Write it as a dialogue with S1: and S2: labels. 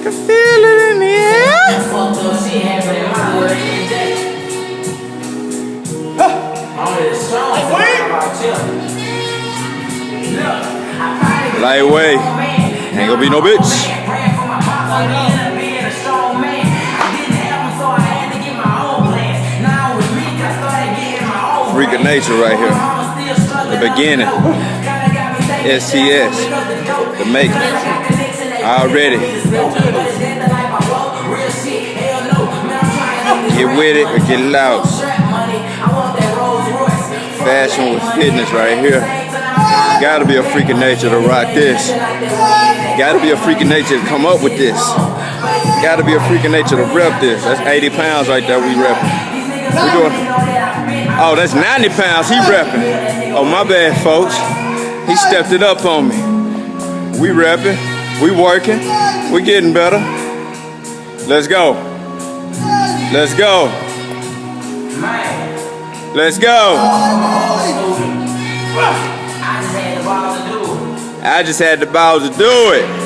S1: can feel it in the air. Lightweight. Ain't gonna be no bitch. Freak of nature right here. The beginning. STS. The making. Already. Get with it or get loud. Fashion with fitness right here. Gotta be a freak of nature to rock this. Gotta be a freak of nature to come up with this. Gotta be a freak of nature to rep this. That's 80 pounds right there we repping. We doing. Oh, that's 90 pounds he repping. Oh, my bad, folks. He stepped it up on me. We repping. We working. We getting better. Let's go. Let's go. Let's go. I just had the balls to do it.